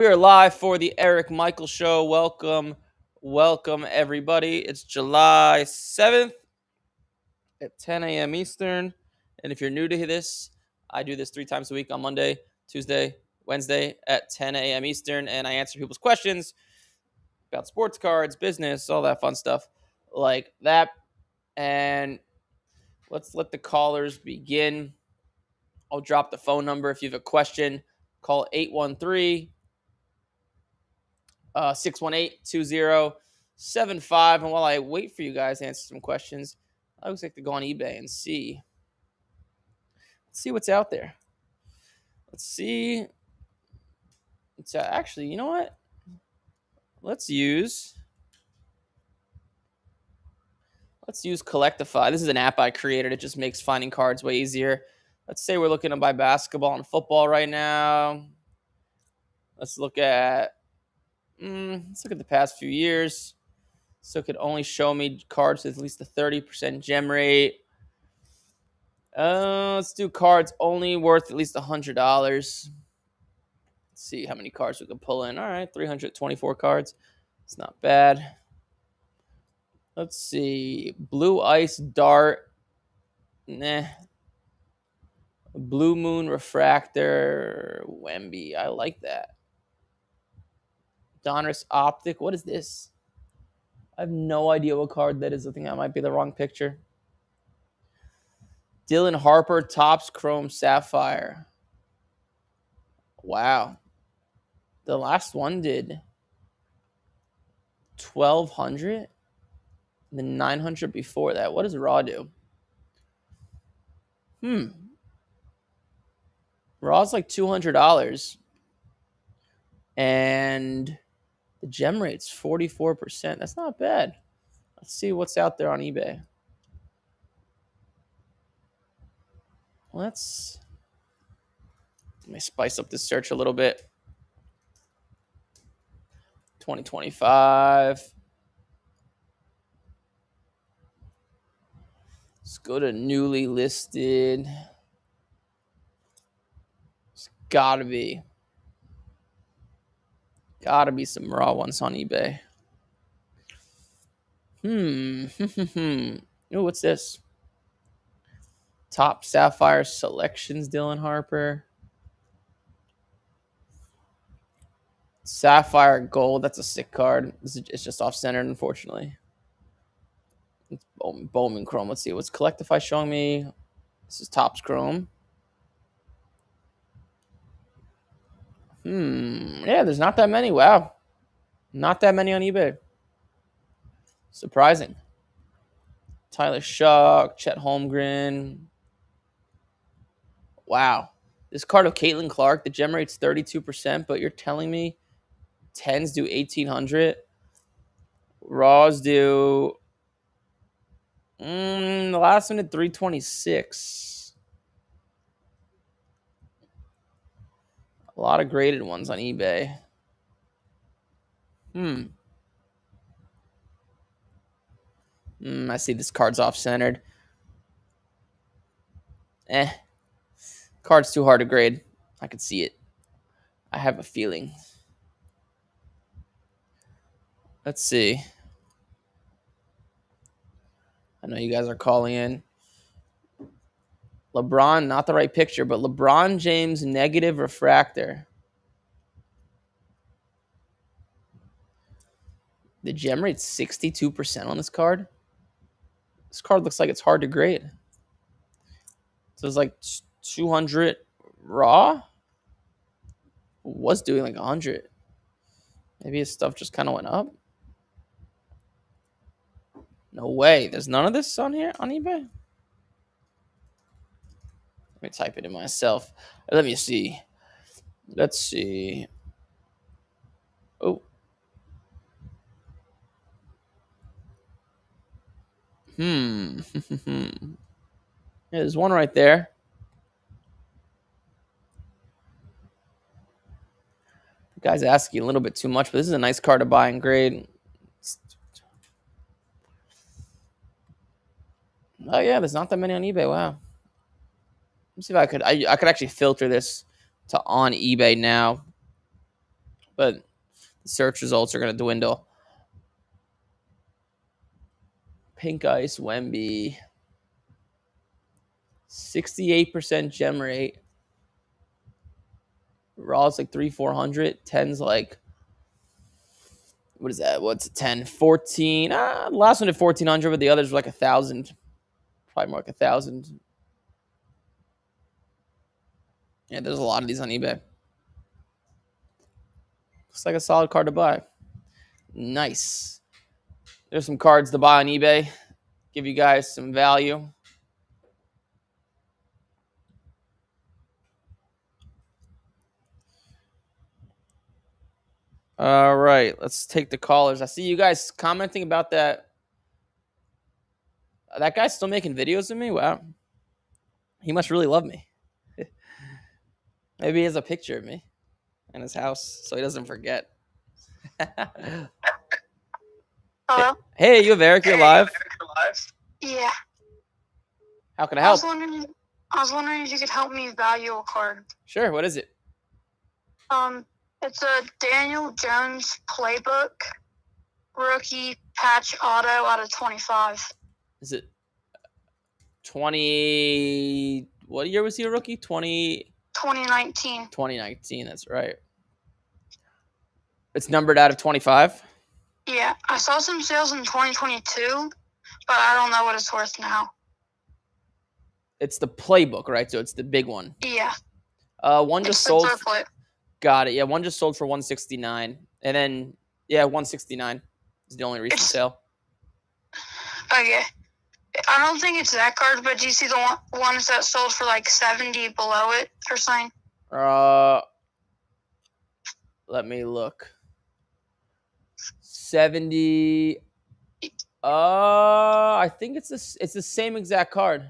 We are live for the Eric Michael Show. Welcome everybody. It's July 7th at 10 a.m. Eastern. And if you're new to this, I do this 3 times a week on Monday, Tuesday, Wednesday at 10 a.m. Eastern. And I answer people's questions about sports cards, business, all that fun stuff like that. And let's let the callers begin. I'll drop the phone number. If you have a question, call 813 618-2075. And while I wait for you guys to answer some questions, I always like to go on eBay and see what's out there. Let's see. It's actually, you know what? Let's use Collectify. This is an app I created. It just makes finding cards way easier. Let's say we're looking to buy basketball and football right now. Let's look at the past few years. So it could only show me cards with at least a 30% gem rate. Let's do cards only worth at least $100. Let's see how many cards we can pull in. All right, 324 cards. It's not bad. Let's see. Blue Ice Dart. Nah. Blue Moon Refractor. Wemby. I like that. Donruss Optic. What is this? I have no idea what card that is. I think that might be the wrong picture. Dylan Harper Topps Chrome Sapphire. Wow. The last one did 1,200. The 900 before that. What does Raw do? Raw's like $200. And the gem rate's 44%. That's not bad. Let's see what's out there on eBay. Let me spice up this search a little bit. 2025. Let's go to newly listed. It's gotta be some raw ones on eBay. Ooh, what's this? Top Sapphire Selections, Dylan Harper. Sapphire Gold, that's a sick card. It's just off-centered, unfortunately. It's Bowman Chrome. Let's see. What's Collectify showing me? This is Topps Chrome. Yeah, there's not that many. Wow. Not that many on eBay. Surprising. Tyler Shuck, Chet Holmgren. Wow. This card of Caitlin Clark, the gem rate's 32%, but you're telling me 10s do 1,800? Raws do... the last one did 326. A lot of graded ones on eBay. I see this card's off-centered. Card's too hard to grade. I can see it. I have a feeling. Let's see. I know you guys are calling in. LeBron, not the right picture, but LeBron James negative refractor. The gem rate's 62% on this card. This card looks like it's hard to grade. So it's like 200 raw. Was doing like 100. Maybe his stuff just kind of went up. No way. There's none of this on here on eBay. Let me type it in myself. Let me see. Let's see. Oh. Yeah, there's one right there. The guy's asking a little bit too much, but this is a nice card to buy and grade. Oh yeah, there's not that many on eBay. Wow. Let me see if I could actually filter this to on eBay now. but the search results are going to dwindle. Pink Ice Wemby. 68% gem rate. Raw's like 3,400. 10's like, what is that? What's a 10? 14. The last one did 1,400, but the others were like 1,000. Probably more like 1,000. Yeah, there's a lot of these on eBay. Looks like a solid card to buy. Nice. There's some cards to buy on eBay. Give you guys some value. All right, let's take the callers. I see you guys commenting about that. That guy's still making videos of me? Wow. He must really love me. Maybe he has a picture of me in his house so he doesn't forget. Hello? Hey, you have Eric? You're live? Yeah. How can I help? I was wondering if you could help me value a card. Sure, what is it? It's a Daniel Jones playbook rookie patch auto out of 25. Is it 20? What year was he a rookie? 2019. 2019, that's right. It's numbered out of 25? Yeah, I saw some sales in 2022, but I don't know what it's worth now. It's the playbook, right? So it's the big one. Yeah. One just sold. Circlet. Got it. Yeah, one just sold for 169, and then 169 is the only recent sale. Okay. I don't think it's that card, but do you see the ones that sold for like 70 below it or something? Let me look. 70. I think it's the same exact card.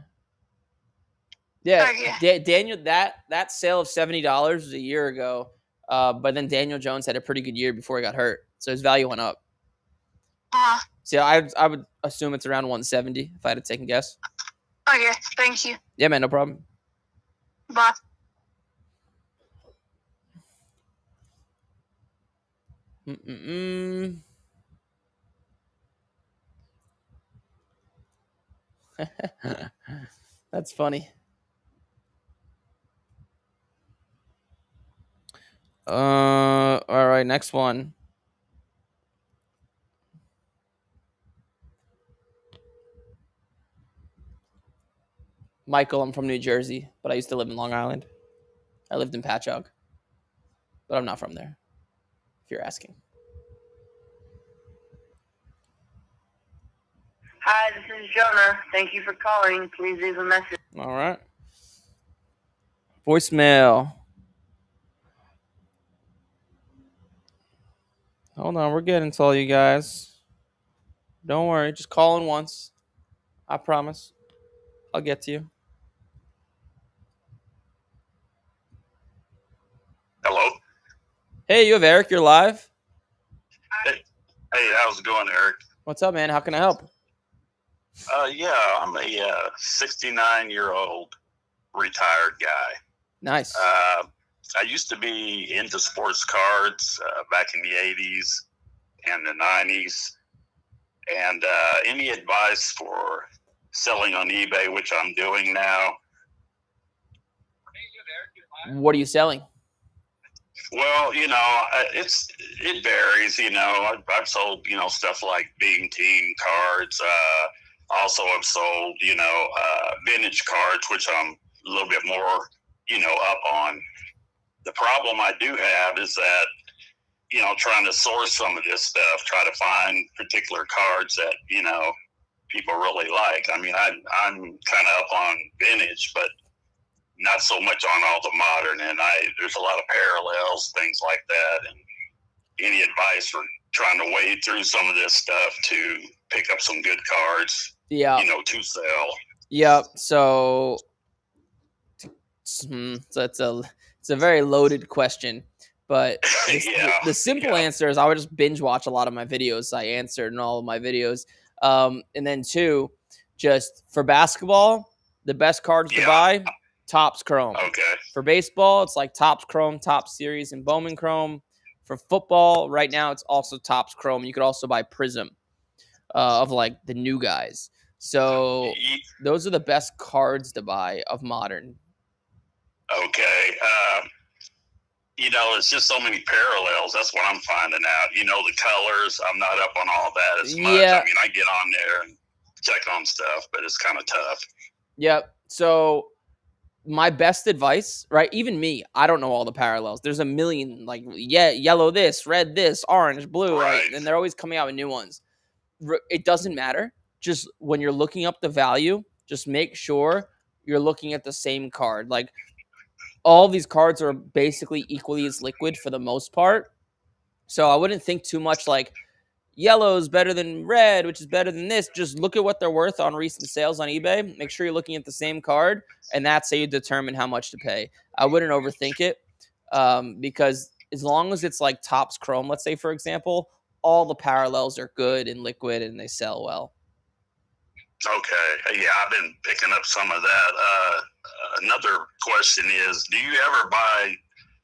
Yeah, okay. Daniel, that sale of $70 was a year ago. But then Daniel Jones had a pretty good year before he got hurt, so his value went up. So I would assume it's around 170 if I had to take a guess. Okay, thank you. Yeah, man, no problem. Bye. That's funny. All right, next one. Michael, I'm from New Jersey, but I used to live in Long Island. I lived in Patchogue, but I'm not from there, if you're asking. Hi, this is Jonah. Thank you for calling. Please leave a message. All right. Voicemail. Hold on, we're getting to all you guys. Don't worry, just call in once. I promise. I'll get to you. Hello. Hey, you have Eric. You're live. Hey, how's it going, Eric? What's up, man? How can I help? Yeah, I'm a 69-year-old retired guy. Nice. I used to be into sports cards back in the 80s and the 90s. And any advice for selling on eBay, which I'm doing now? What are you selling? Well, it varies. I've sold stuff like Beam Team cards. Also, I've sold vintage cards, which I'm a little bit more up on. The problem I do have is that trying to source some of this stuff, try to find particular cards that people really like. I mean, I'm kind of up on vintage, but not so much on all the modern, and there's a lot of parallels, things like that. And any advice for trying to wade through some of this stuff to pick up some good cards, to sell? Yeah. So it's a very loaded question, but the simple answer is I would just binge watch a lot of my videos. I answered in all of my videos. And then two, just for basketball, the best cards to buy, Topps Chrome. Okay. For baseball, it's like Topps Chrome, Topps Series, and Bowman Chrome. For football, right now it's also Topps Chrome. You could also buy Prism of like the new guys. So those are the best cards to buy of modern. Okay. It's just so many parallels. That's what I'm finding out. The colors. I'm not up on all that as much. Yeah. I mean, I get on there and check on stuff, but it's kind of tough. Yep. So my best advice, right? Even me, I don't know all the parallels. There's a million, like, yellow this, red this, orange, blue, right? And they're always coming out with new ones. It doesn't matter. Just when you're looking up the value, just make sure you're looking at the same card. Like, all these cards are basically equally as liquid for the most part. So I wouldn't think too much like yellow is better than red, which is better than this. Just look at what they're worth on recent sales on eBay. Make sure you're looking at the same card, and that's how you determine how much to pay. I wouldn't overthink it because as long as it's like Topps Chrome, let's say, for example, all the parallels are good and liquid and they sell well. Okay. Yeah, I've been picking up some of that. Another question is, do you ever buy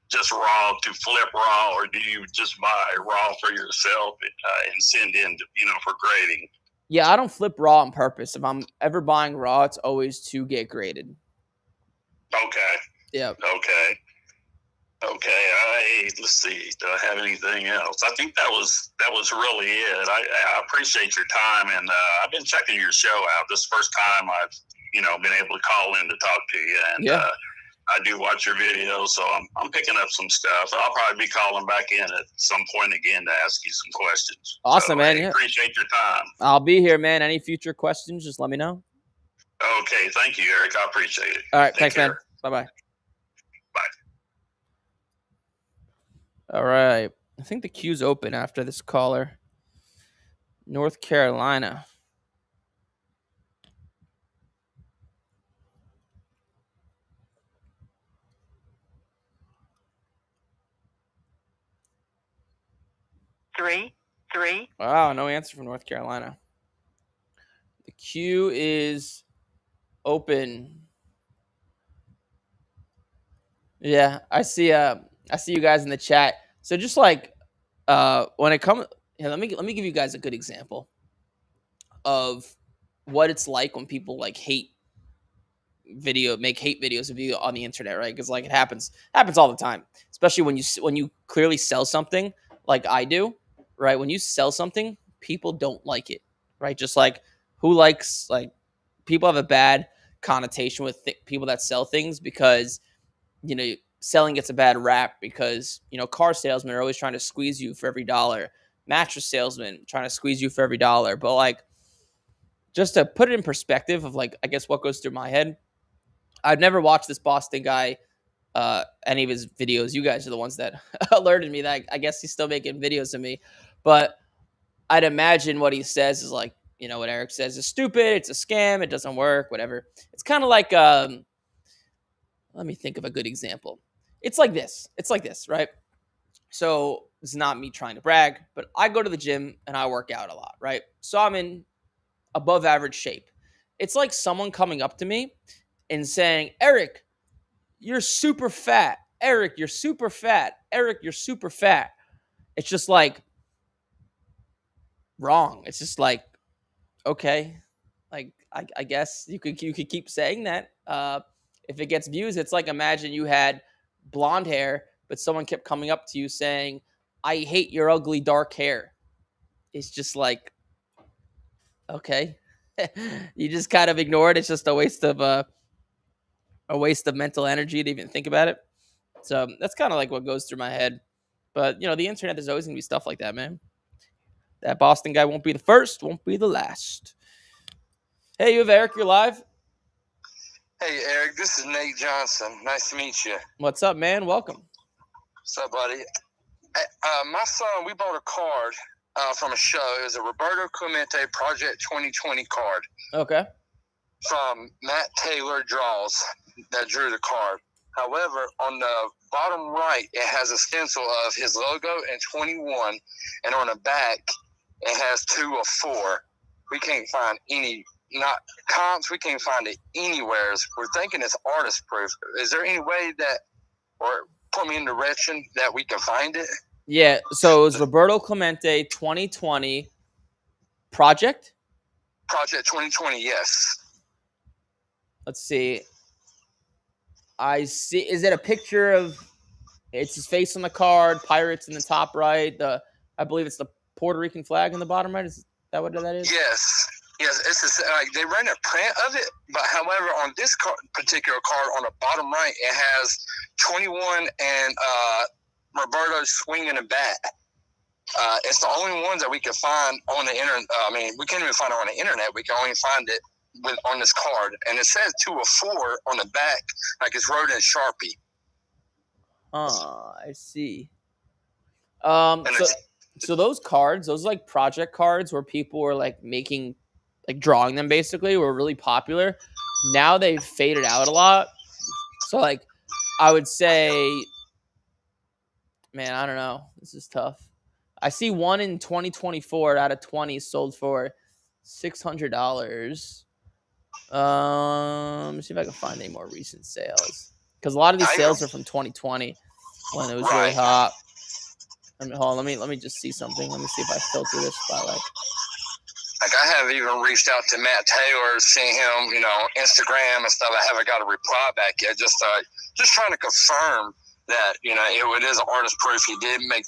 just raw to flip raw, or do you just buy raw for yourself and send in, for grading? Yeah, I don't flip raw on purpose. If I'm ever buying raw, it's always to get graded. Okay. Yeah. Okay. Let's see. Do I have anything else? I think that was really it. I appreciate your time, and I've been checking your show out. This is the first time I've been able to call in to talk to you, and I do watch your videos, so I'm picking up some stuff. I'll probably be calling back in at some point again to ask you some questions. Awesome, man. I appreciate your time. I'll be here, man. Any future questions, just let me know. Okay, thank you, Eric. I appreciate it. All right, thanks, man. Bye-bye. Bye. All right. I think the queue's open after this caller. North Carolina. Three. Wow, no answer from North Carolina. The queue is open. Yeah, I see you guys in the chat. So just like when it comes, let me give you guys a good example of what it's like when people like make hate videos of you on the internet, right? Because like it happens all the time, especially when you clearly sell something like I do, right? When you sell something, people don't like it, right? Just like who likes, like, people have a bad connotation with people that sell things because selling gets a bad rap because car salesmen are always trying to squeeze you for every dollar, mattress salesmen trying to squeeze you for every dollar. But like, just to put it in perspective of like, I guess what goes through my head, I've never watched this Boston guy, any of his videos. You guys are the ones that alerted me that I guess he's still making videos of me. But I'd imagine what he says is like, what Eric says is stupid. It's a scam. It doesn't work, whatever. It's kind of like, let me think of a good example. It's like this, right? So it's not me trying to brag, but I go to the gym and I work out a lot, right? So I'm in above average shape. It's like someone coming up to me and saying, Eric, you're super fat. Eric, you're super fat. Eric, you're super fat. It's just like wrong. It's just like, okay, like I guess you could keep saying that. If it gets views, it's like, imagine you had blonde hair, but someone kept coming up to you saying, I hate your ugly dark hair. It's just like, okay, you just kind of ignore it. It's just a waste of mental energy to even think about it. So that's kind of like what goes through my head. But the internet, there's always gonna be stuff like that, man. That Boston guy won't be the first, won't be the last. Hey, you have Eric, you're live. Hey, Eric, this is Nate Johnson. Nice to meet you. What's up, man? Welcome. What's up, buddy? My son, we bought a card from a show. It was a Roberto Clemente Project 2020 card. Okay. From Matt Taylor Draws that drew the card. However, on the bottom right, it has a stencil of his logo and 21, and on the back, it has 2 of 4. We can't find any. Not comps, we can't find it anywhere. We're thinking it's artist proof. Is there any way that, or point me in the direction that we can find it? Yeah, so it was Roberto Clemente 2020 Project. Project 2020, yes. Let's see. I see. Is it a picture of? It's his face on the card. Pirates in the top right. I believe it's the Puerto Rican flag in the bottom right. Is that what that is? Yes. Yes, like they ran a print of it, but however, on this particular card on the bottom right, it has 21 and Roberto swinging a bat. It's the only ones that we can find on the internet. I mean, we can't even find it on the internet. We can only find it on this card, and it says 2 of 4 on the back, like it's wrote in Sharpie. I see. So those cards, those like project cards where people were like making, like drawing them basically, were really popular. Now they've faded out a lot. So like, I would say, man, I don't know. This is tough. I see one in 2024 out of 20 sold for $600. Let me see if I can find any more recent sales, because a lot of these sales are from 2020 when it was really hot. Hold on, let me just see something. Let me see if I filter this by like I have even reached out to Matt Taylor, seeing him, Instagram and stuff. I haven't got a reply back yet. Just trying to confirm that it is an artist proof. He did make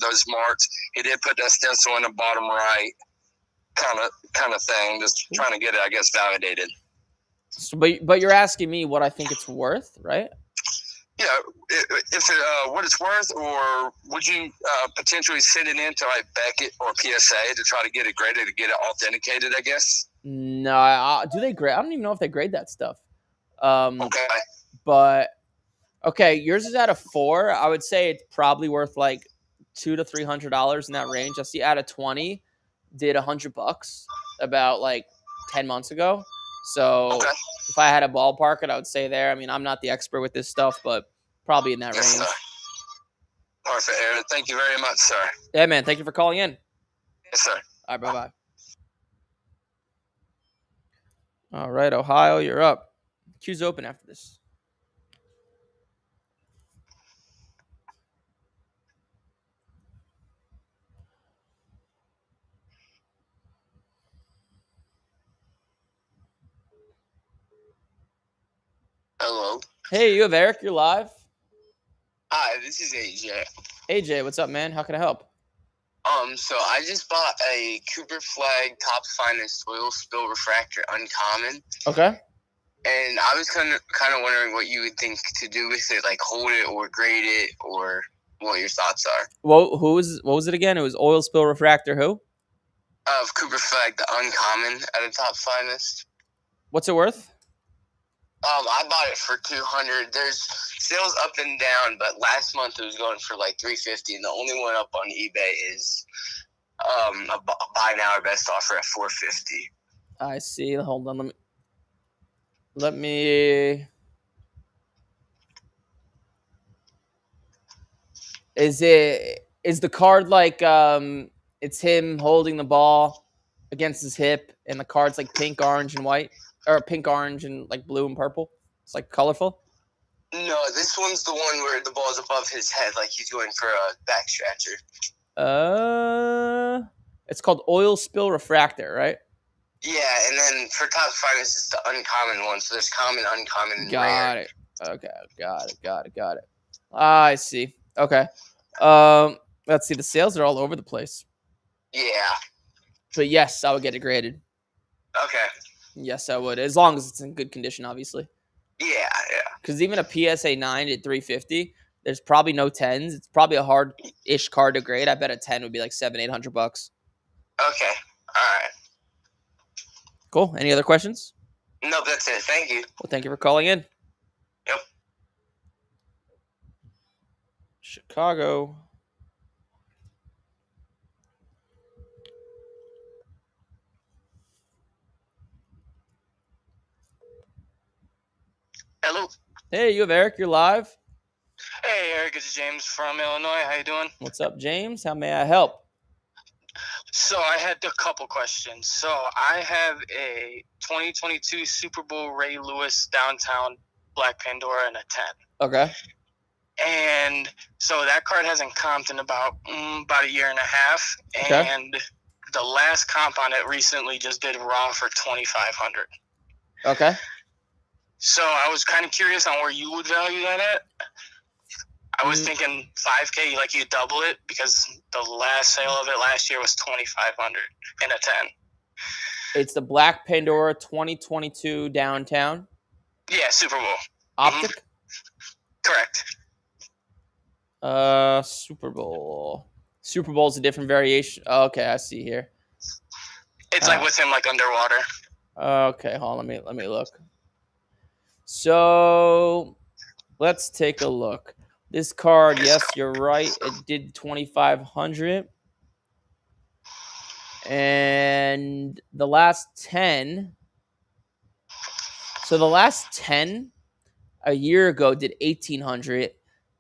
those marks. He did put that stencil in the bottom right, kind of thing. Just trying to get it, I guess, validated. So, but you're asking me what I think it's worth, right? Yeah, if what it's worth, or would you potentially send it in to like Beckett or PSA to try to get it graded, to get it authenticated, I guess? No, do they grade? I don't even know if they grade that stuff. Okay. But okay, yours is out of 4. I would say it's probably worth like $200 to $300 in that range. I see out of 20 did $100 about like 10 months ago. So if I had a ballpark it, I would say there. I mean, I'm not the expert with this stuff, but probably in that range. Sir. Perfect, Aaron. Thank you very much, sir. Yeah, man. Thank you for calling in. Yes, sir. All right, bye-bye. All right, Ohio, you're up. Queue's open after this. Hello. Hey, you have Eric. You're live. Hi, this is AJ. AJ, what's up, man? How can I help? So I just bought a Cooper Flag Topps Finest Oil Spill Refractor Uncommon. Okay. And I was kind of wondering what you would think to do with it, like hold it or grade it, or what your thoughts are. What was it again? It was Oil Spill Refractor who? Of Cooper Flag, the Uncommon at a Topps Finest. What's it worth? I bought it for $200. There's sales up and down, but last month it was going for like $350, and the only one up on eBay is a buy now or best offer at $450. I see. Hold on. Let me. Is the card like it's him holding the ball against his hip, and the card's like pink, orange, and white, or pink, orange, and like blue and purple? It's like colorful. No, this one's the one where the ball's above his head, like he's going for a back scratcher. It's called Oil Spill Refractor, right? Yeah, and then for Topps Finest, it's the uncommon one. So there's common, uncommon, and Got rare. it. Okay, got it. I see. Okay. Let's see. The sales are all over the place. Yeah. But yes, I would get it graded. Okay. Yes, I would, as long as it's in good condition, obviously. Yeah. Because even a PSA 9 at $350, there's probably no 10s. It's probably a hard-ish card to grade. I bet a 10 would be like $700-800. Okay. All right. Cool. Any other questions? No, that's it. Thank you. Well, thank you for calling in. Yep. Chicago. Hello. Hey, you have Eric. You're live. Hey, Eric. It's James from Illinois. How you doing? What's up, James? How may I help? So I had a couple questions. So I have a 2022 Super Bowl Ray Lewis Downtown Black Pandora and a 10. Okay. And so that card hasn't comped in about a year and a half. Okay. And the last comp on it recently just did raw for 2,500. Okay. So I was kind of curious on where you would value that at. I was thinking 5K, like you double it, because the last sale of it last year was 2,500 in a 10. It's the Black Pandora 2022 Downtown Yeah, Super Bowl. Optic. Correct. Super Bowl. Super Bowl's a different variation. Oh, okay, I see here. It's like with him like underwater. Okay, hold on, let me look. So let's take a look. This card, yes, you're right. It did 2,500. And the last 10. So the last 10 a year ago did 1,800.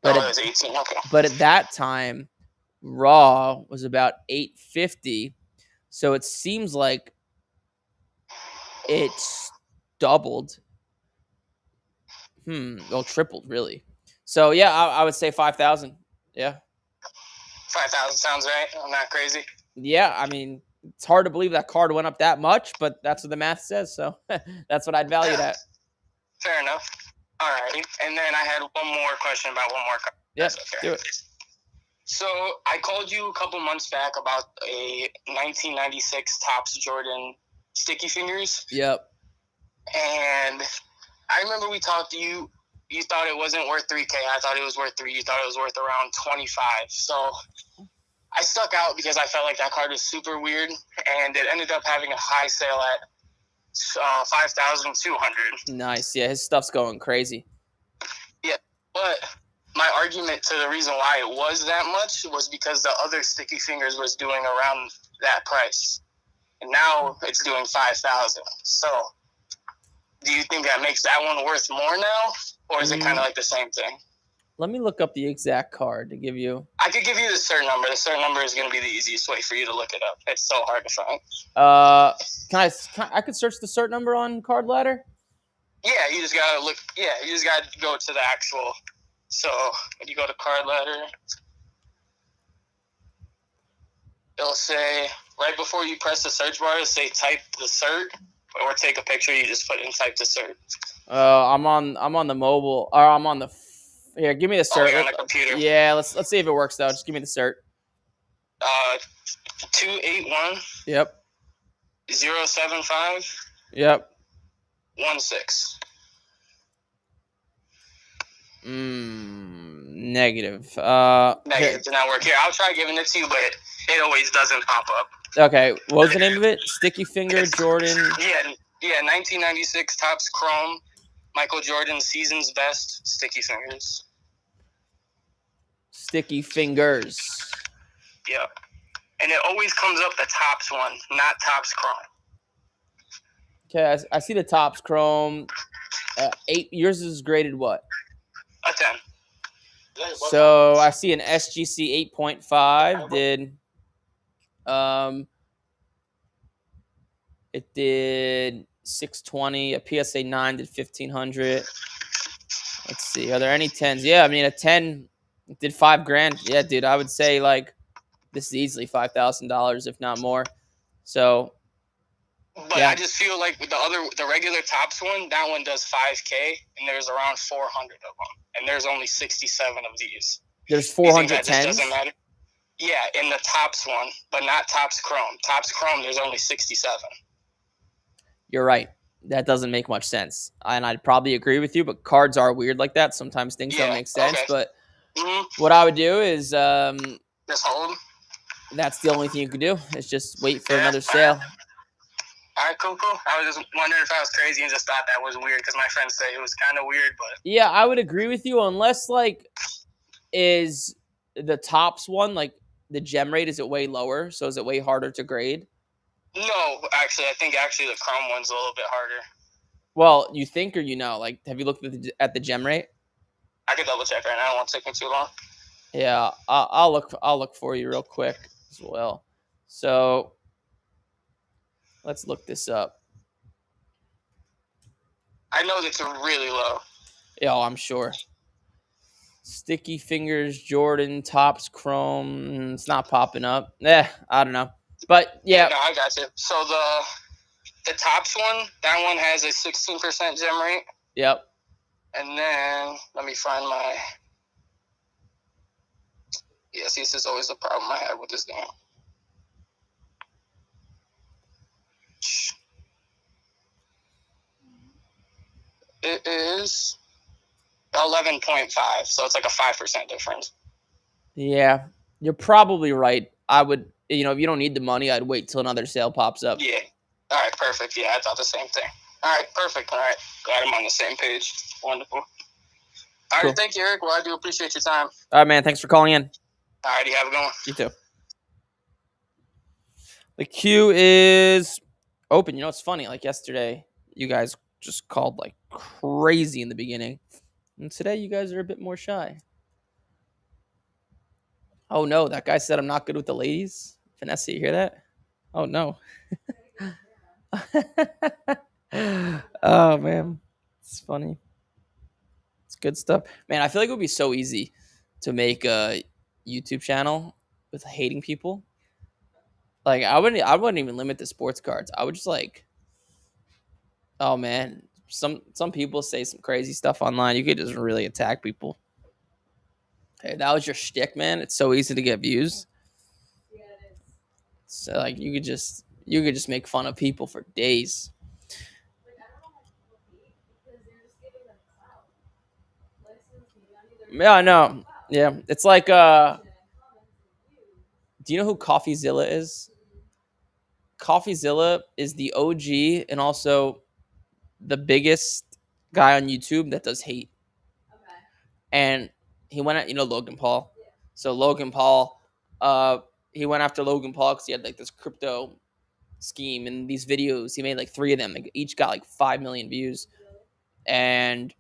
But it was 18. Okay. But at that time, raw was about 850. So it seems like it's doubled. Well, tripled really. So yeah, I would say 5,000. Yeah. 5,000 sounds right. I'm not crazy. Yeah, I mean, it's hard to believe that card went up that much, but that's what the math says. So that's what I'd value that. Fair enough. All right. And then I had one more question about one more card. Yes, do it. So I called you a couple months back about a 1996 Topps Jordan Sticky Fingers. Yep. And I remember we talked to you. You thought it wasn't worth 3K. I thought it was worth 3. You thought it was worth around 25. So I stuck out because I felt like that card was super weird, and it ended up having a high sale at 5,200. Nice. Yeah, his stuff's going crazy. Yeah, but my argument to the reason why it was that much was because the other Sticky Fingers was doing around that price, and now it's doing 5,000. So, do you think that makes that one worth more now, or is it kind of like the same thing? Let me look up the exact card to give you. I could give you the cert number. The cert number is going to be the easiest way for you to look it up. It's so hard to find. I could search the cert number on Card Ladder? Yeah, you just got to look. Yeah, you just got to go to the actual. So when you go to Card Ladder, it'll say right before you press the search bar, it'll say type the cert or take a picture. You just put in type the cert. I'm on the mobile, or I'm on the. Here, give me the cert. You're on the computer. Yeah, let's see if it works though. Just give me the cert. 281. Yep. 075. Yep. 16. Negative. Negative did not work. Here, I'll try giving it to you, but it always doesn't pop up. Okay, what was the name of it? Sticky Finger Jordan. Yeah, 1996 Topps Chrome. Michael Jordan Season's Best Sticky Fingers. Sticky Fingers. Yeah. And it always comes up the Topps one, not Topps Chrome. Okay, I see the Topps Chrome. 8. Yours is graded what? A 10. So I see an SGC 8.5 did. It did 620. A PSA 9 did 1,500. Let's see. Are there any 10s? Yeah, I mean a 10 did $5,000. Yeah, dude, I would say like this is easily $5,000 if not more. So. But yeah. I just feel like the regular Topps one, that one does 5K, and there's around 400 of them, and there's only 67 of these. There's 410. Doesn't matter. Yeah, in the Topps one, but not Topps Chrome. Topps Chrome, there's only 67. You're right. That doesn't make much sense, and I'd probably agree with you. But cards are weird like that. Sometimes things don't make sense. Okay. But what I would do is just hold. That's the only thing you could do. Is just wait for another sale. All right, cool. I was just wondering if I was crazy and just thought that was weird because my friends say it was kind of weird, but... Yeah, I would agree with you unless, like, is the Topps one, like, the gem rate, is it way lower? So is it way harder to grade? No, actually, I think the Chrome one's a little bit harder. Well, you think or you know? Like, have you looked at the gem rate? I could double check right now. It won't take me too long. Yeah, I'll look for you real quick as well. So... let's look this up. I know that it's really low. Yeah, I'm sure. Sticky Fingers Jordan Tops Chrome. It's not popping up. I don't know. But yeah. No, I got you. So the Tops one, that one has a 16% gem rate. Yep. And then let me find my. Yeah, see, this is always the problem I have with this game. It is 11.5, so it's like a 5% difference. Yeah, you're probably right. I would, if you don't need the money, I'd wait till another sale pops up. Yeah. All right, perfect. Yeah, I thought the same thing. All right, perfect. All right, glad I'm on the same page. Wonderful. All Cool. right, thank you, Eric. Well, I do appreciate your time. All right, man. Thanks for calling in. All right, you have a good one. You too. The queue is open. It's funny. Like yesterday, you guys just called like crazy in the beginning. And today, you guys are a bit more shy. Oh, no. That guy said I'm not good with the ladies. Vanessa, you hear that? Oh, no. Oh, man. It's funny. It's good stuff. Man, I feel like it would be so easy to make a YouTube channel with hating people. Like, I wouldn't even limit the sports cards. I would just like, oh, man. Some people say some crazy stuff online. You could just really attack people. Hey, that was your shtick, man. It's so easy to get views. Yeah, it is. So like you could just make fun of people for days. Like, I don't know how people hate because you're just giving them clout. Like, Yeah, I know. Yeah, it's like do you know who CoffeeZilla is? CoffeeZilla is the OG and also the biggest guy on YouTube that does hate. Okay. And he went at Logan Paul. Yeah. So Logan Paul, he went after Logan Paul because he had like this crypto scheme and these videos. He made like 3 of them. They each got like 5 million views, and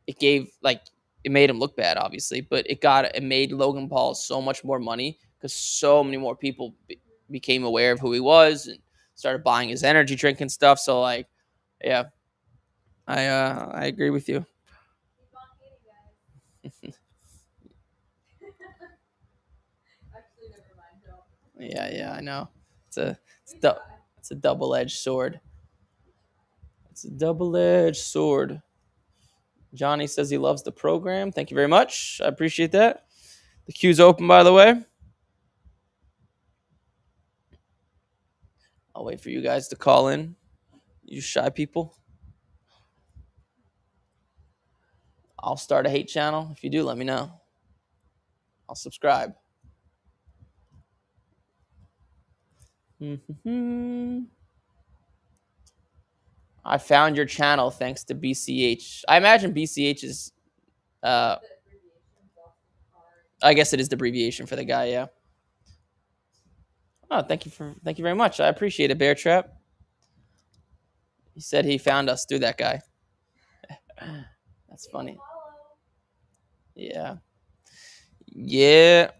it made him look bad, obviously, but it made Logan Paul so much more money because so many more people became aware of who he was and started buying his energy drink and stuff. So like, yeah, I agree with you. Keep on hating, guys. Actually, never mind. Don't. Yeah, I know. It's a double-edged sword. It's a double-edged sword. Johnny says he loves the program. Thank you very much. I appreciate that. The queue's open, by the way. I'll wait for you guys to call in. You shy people. I'll start a hate channel. If you do, let me know. I'll subscribe. I found your channel thanks to BCH. I imagine BCH is I guess it is the abbreviation for the guy, yeah. Oh, thank you very much. I appreciate it, Bear Trap. He said he found us through that guy. That's funny. Yeah. Yeah.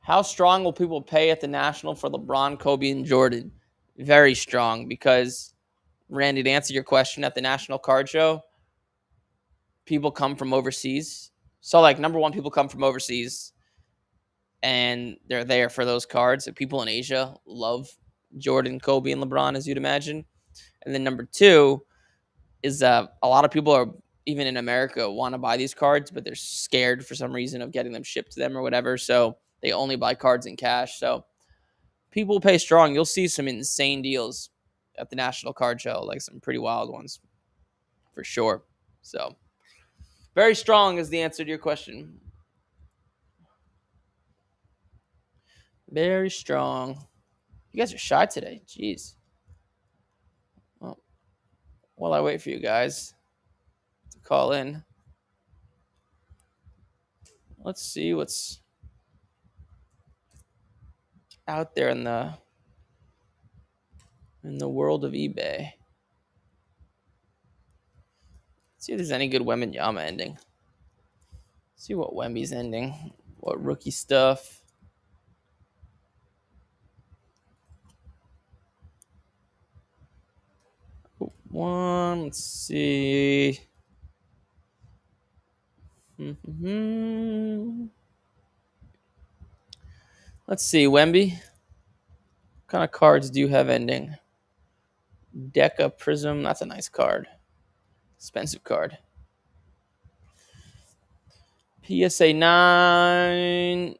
How strong will people pay at the National for LeBron, Kobe, and Jordan? Very strong because, Randy, to answer your question, at the National Card Show, people come from overseas. So, like, number one, people come from overseas, and they're there for those cards. And people in Asia love Jordan, Kobe, and LeBron, as you'd imagine. And then number two is a lot of people are, even in America, want to buy these cards, but they're scared for some reason of getting them shipped to them or whatever. So they only buy cards in cash. So people pay strong. You'll see some insane deals at the National Card Show, like some pretty wild ones for sure. So very strong is the answer to your question. Very strong. You guys are shy today. Jeez. Well, while I wait for you guys to call in, let's see what's out there in the world of eBay. Let's see if there's any good Wembanyama ending. Let's see what Wemby's ending. What rookie stuff. one. Let's see. Let's see, Wemby. What kind of cards do you have ending? Deca Prism. That's a nice card. Expensive card. PSA 9.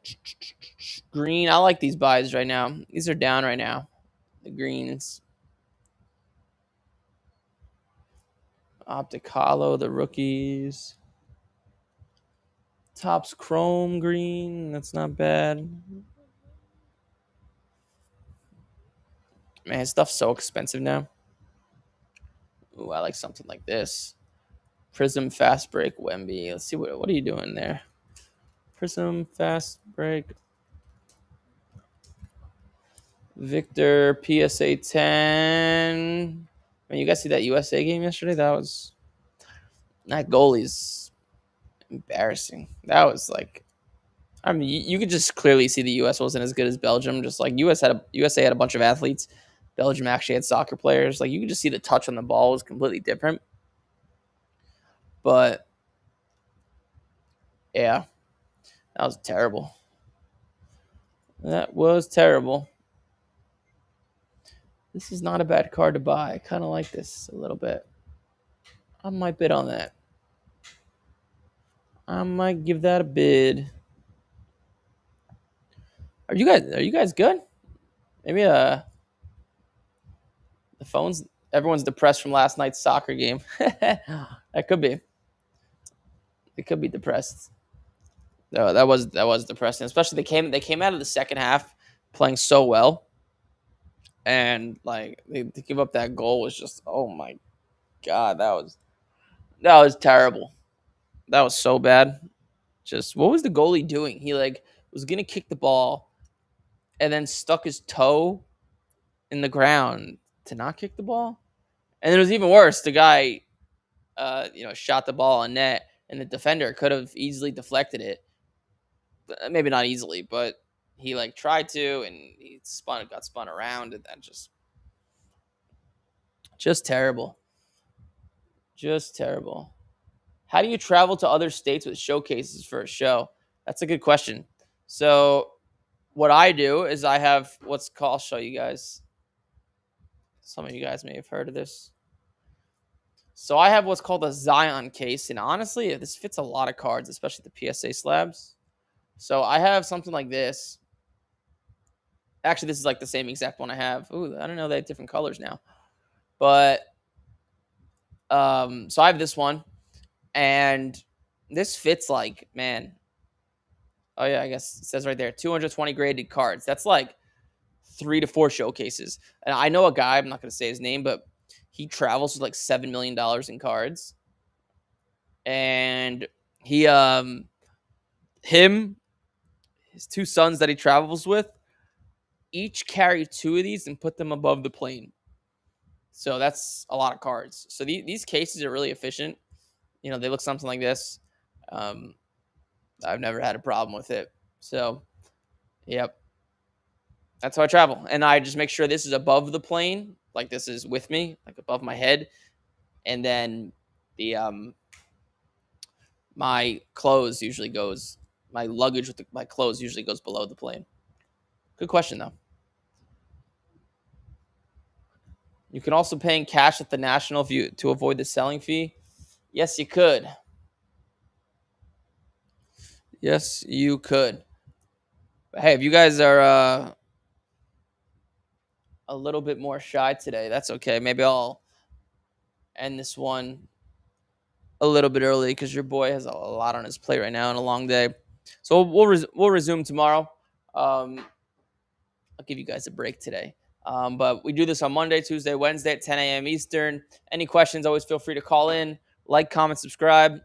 Green. I like these buys right now. These are down right now. The greens. Optic Hollow, the rookies. Topps Chrome green. That's not bad. Man, stuff's so expensive now. Ooh, I like something like this. Prism Fast Break Wemby. Let's see, what are you doing there? Prism Fast Break. Victor PSA 10. Man, you guys see that USA game yesterday? That goalie's embarrassing. That was like, I mean, you could just clearly see the U.S. wasn't as good as Belgium. Just like USA had a bunch of athletes. Belgium actually had soccer players. Like, you could just see the touch on the ball was completely different. But yeah, that was terrible. That was terrible. This is not a bad card to buy. I kind of like this a little bit. I might bid on that. I might give that a bid. Are you guys good? Maybe the phones. Everyone's depressed from last night's soccer game. That could be. It could be depressed. No, that was depressing. Especially they came out of the second half playing so well, and like to give up that goal was just, oh my god, that was terrible. That was so bad. Just, what was the goalie doing? He like was gonna kick the ball, and then stuck his toe in the ground to not kick the ball. And it was even worse. The guy, shot the ball on net, and the defender could have easily deflected it. Maybe not easily, but he like tried to, and he got spun around, and then just terrible. Just terrible. How do you travel to other states with showcases for a show? That's a good question. So what I do is I have I'll show you guys. Some of you guys may have heard of this. So I have what's called a Zion case. And honestly, this fits a lot of cards, especially the PSA slabs. So I have something like this. Actually, this is like the same exact one I have. Ooh, I don't know. They have different colors now. But so I have this one. And this fits like, man. Oh, yeah, I guess it says right there, 220 graded cards. That's like 3 to 4 showcases. And I know a guy, I'm not going to say his name, but he travels with like $7 million in cards. And he, his 2 sons that he travels with, each carry 2 of these and put them above the plane. So that's a lot of cards. So these cases are really efficient. You know, they look something like this. I've never had a problem with it. So, yep. That's how I travel. And I just make sure this is above the plane. Like this is with me, like above my head. And then the my clothes usually goes, my luggage with my clothes usually goes below the plane. Good question, though. You can also pay in cash at the National to avoid the selling fee. Yes, you could. Yes, you could. But hey, if you guys are a little bit more shy today, that's okay. Maybe I'll end this one a little bit early because your boy has a lot on his plate right now and a long day. So we'll resume tomorrow. I'll give you guys a break today. But we do this on Monday, Tuesday, Wednesday at 10 a.m. Eastern. Any questions, always feel free to call in, like, comment, subscribe.